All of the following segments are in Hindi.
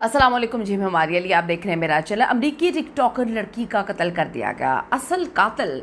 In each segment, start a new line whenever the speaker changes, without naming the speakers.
अस्सलाम वालेकुम जी, मैं हमारी अली, आप देख रहे हैं मेरा चैनल। अमरीकी टिकटॉकर लड़की का कत्ल कर दिया गया। असल कातिल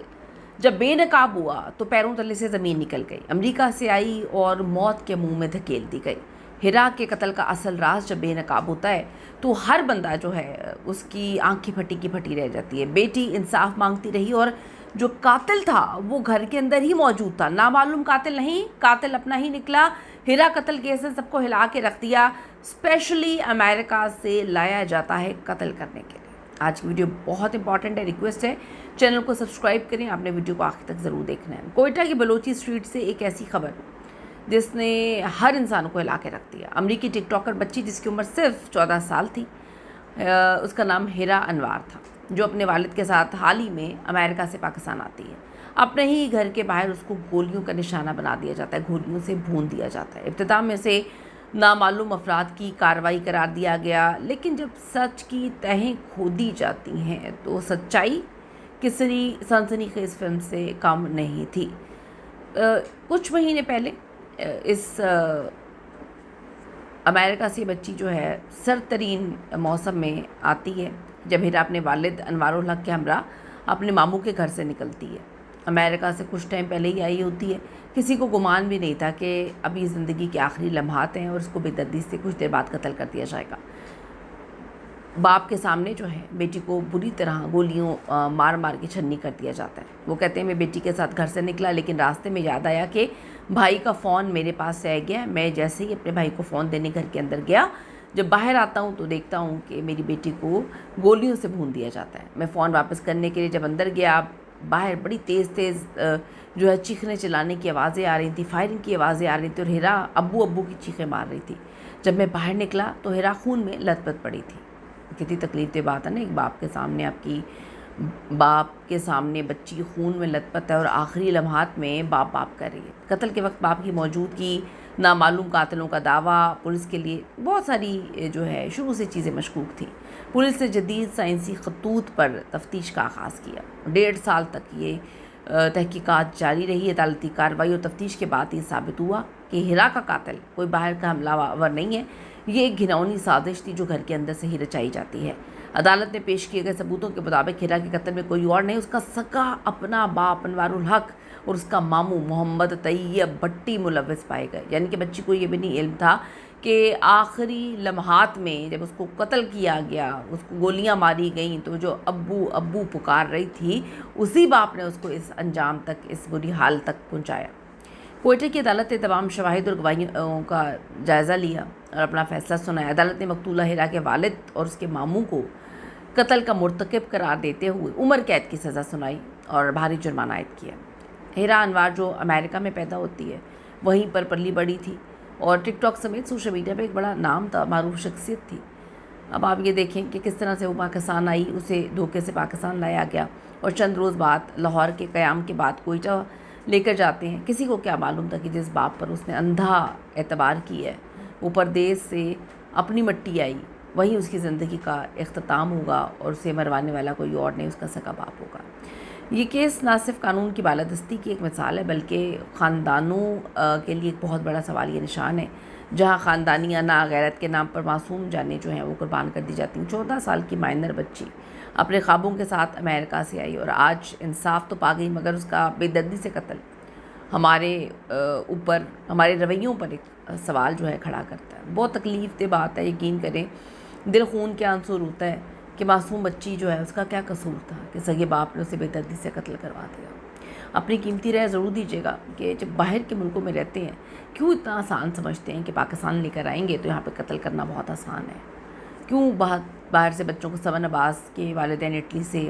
जब बेनकाब हुआ तो पैरों तले से ज़मीन निकल गई, अमेरिका से आई और मौत के मुंह में धकेल दी गई। हिरा के कत्ल का असल राज जब बेनकाब होता है तो हर बंदा जो है उसकी आंखें फटी की फटी रह जाती है। बेटी इंसाफ मांगती रही और जो कातिल था वो घर के अंदर ही मौजूद था। नामालूम कातिल नहीं, कातिल अपना ही निकला। हिरा कत्ल केस ने सबको हिला के रख दिया। स्पेशली अमेरिका से लाया जाता है कत्ल करने के लिए। आज की वीडियो बहुत इंपॉर्टेंट है, रिक्वेस्ट है चैनल को सब्सक्राइब करें, आपने वीडियो को आखिर तक ज़रूर देखना है। कोयटा की बलोची स्ट्रीट से एक ऐसी खबर जिसने हर इंसान को हिला के रख दिया। अमरीकी टिकटॉकर बच्ची जिसकी उम्र सिर्फ 14 साल थी, उसका नाम हिरा अनवार था, जो अपने वालिद के साथ हाल ही में अमेरिका से पाकिस्तान आती है। अपने ही घर के बाहर उसको गोलियों का निशाना बना दिया जाता है, गोलियों से भून दिया जाता है। इब्तिदा में से नामालूम अफराद की कार्रवाई करार दिया गया, लेकिन जब सच की तहें खोदी जाती हैं तो सच्चाई किसी सनसनीखेज फिल्म से कम नहीं थी। कुछ महीने पहले इस अमेरिका से बच्ची जो है सरतरीन मौसम में आती है, जब हिरा अपने वालिद अनवारुल हक के हमरा अपने मामू के घर से निकलती है। अमेरिका से कुछ टाइम पहले ही आई होती है। किसी को गुमान भी नहीं था कि अभी ज़िंदगी के आखिरी लम्हात हैं और उसको बेदर्दी से कुछ देर बाद कत्ल कर दिया जाएगा। बाप के सामने जो है बेटी को बुरी तरह गोलियों मार मार के छन्नी कर दिया जाता है। वो कहते हैं मैं बेटी के साथ घर से निकला, लेकिन रास्ते में याद आया कि भाई का फ़ोन मेरे पास रह गया। मैं जैसे ही अपने भाई को फ़ोन देने घर के अंदर गया, जब बाहर आता हूँ तो देखता हूँ कि मेरी बेटी को गोलियों से भून दिया जाता है। मैं फ़ोन वापस करने के लिए जब अंदर गया, बाहर बड़ी तेज़ तेज़ जो है चीखने चिल्लाने की आवाज़ें आ रही थी, फायरिंग की आवाज़ें आ रही थी और हिरा अब्बू अब्बू की चीखें मार रही थी। जब मैं बाहर निकला तो हिरा खून में लथपथ पड़ी थी। कितनी तकलीफ दे बात है ना, एक बाप के सामने बच्ची खून में लथपथ है और आखिरी लम्हात में बाप कर रही है। कत्ल के वक्त बाप की मौजूदगी, नामालूम कातिलों का दावा, पुलिस के लिए बहुत सारी जो है शुरू से चीज़ें मशकूक थी। पुलिस ने जदीद साइंसी खतूत पर तफ्तीश का आगाज़ किया। 1.5 साल तक ये तहकीकात जारी रही। अदालती कार्रवाई और तफ्तीश के बाद ये साबित हुआ कि हिरा का कातिल कोई बाहर का हमलावर नहीं है, ये एक घिनौनी साजिश थी जो घर के अंदर से ही रचाई जाती है। अदालत ने पेश किए गए सबूतों के मुताबिक हिरा के कत्ल में कोई और नहीं, उसका सगा अपना बाप अनवारुल हक और उसका मामू मोहम्मद तैयब भट्टी मुलव्वस पाए गए। यानी कि बच्ची को ये भी नहीं इल्म था कि आखिरी लम्हात में जब उसको कत्ल किया गया, उसको गोलियां मारी गईं, तो जो अब्बू अब्बू पुकार रही थी उसी बाप ने उसको इस अंजाम तक, इस बुरी हाल तक पहुँचाया। कोयटे की अदालत ने तमाम शवाहिद और गवाहियों का जायज़ा लिया और अपना फ़ैसला सुनाया। अदालत ने मकतूला हिरा के वालिद और उसके मामू को कत्ल का मुर्तकिब करार देते हुए उम्र कैद की सज़ा सुनाई और भारी जुर्माना आयद किया। हिरा अनवार जो अमेरिका में पैदा होती है, वहीं पर पली बड़ी थी और टिकटॉक समेत सोशल मीडिया पर एक बड़ा नाम था, मारूफ शख्सियत थी। अब आप ये देखें कि किस तरह से वो पाकिस्तान आई, उसे धोखे से पाकिस्तान लाया गया और चंद रोज़ बाद लाहौर के क़याम के बाद कोयटा लेकर जाते हैं। किसी को क्या मालूम था कि जिस बाप पर उसने अंधा एतबार किया है, वो परदेश से अपनी मट्टी आई, वहीं उसकी ज़िंदगी का इख्तिताम होगा और उसे मरवाने वाला कोई और नहीं, उसका सगा बाप होगा। ये केस ना सिर्फ कानून की बालादस्ती की एक मिसाल है, बल्कि ख़ानदानों के लिए एक बहुत बड़ा सवाल ये निशान है, जहाँ ख़ानदानियाना गैरत के नाम पर मासूम जानें जो हैं वो कुर्बान कर दी जाती हैं। 14 साल की माइनर बच्ची अपने ख्वाबों के साथ अमेरिका से आई और आज इंसाफ तो पा गई, मगर उसका बेदर्दी से कत्ल हमारे ऊपर, हमारे रवैयों पर एक सवाल जो है खड़ा करता है। बहुत तकलीफ दे बात है, यकीन करें, दिल खून के आंसू रोता है कि मासूम बच्ची जो है उसका क्या कसूर था कि सगे बाप ने उसे बेदर्दी से कत्ल करवा दिया। अपनी कीमती राय ज़रूर दीजिएगा कि जब बाहर के मुल्कों में रहते हैं क्यों इतना आसान समझते हैं कि पाकिस्तान लेकर आएंगे तो यहाँ पे कत्ल करना बहुत आसान है। क्यों बाहर से बच्चों को सवन अब्बास के वालिदैन इटली से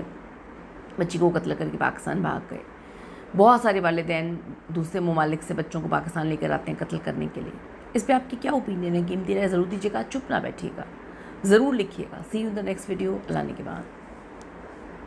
बच्ची को कत्ल करके पाकिस्तान भाग गए। बहुत सारे वालिदैन दूसरे ममालिक से बच्चों को पाकिस्तान लेकर आते हैं कत्ल करने के लिए। इस पर आपकी क्या ओपिनियन है? कीमती राय ज़रूर दीजिएगा, चुप ना बैठिएगा, ज़रूर लिखिएगा। See you in the next video. अल्लाह के बाद।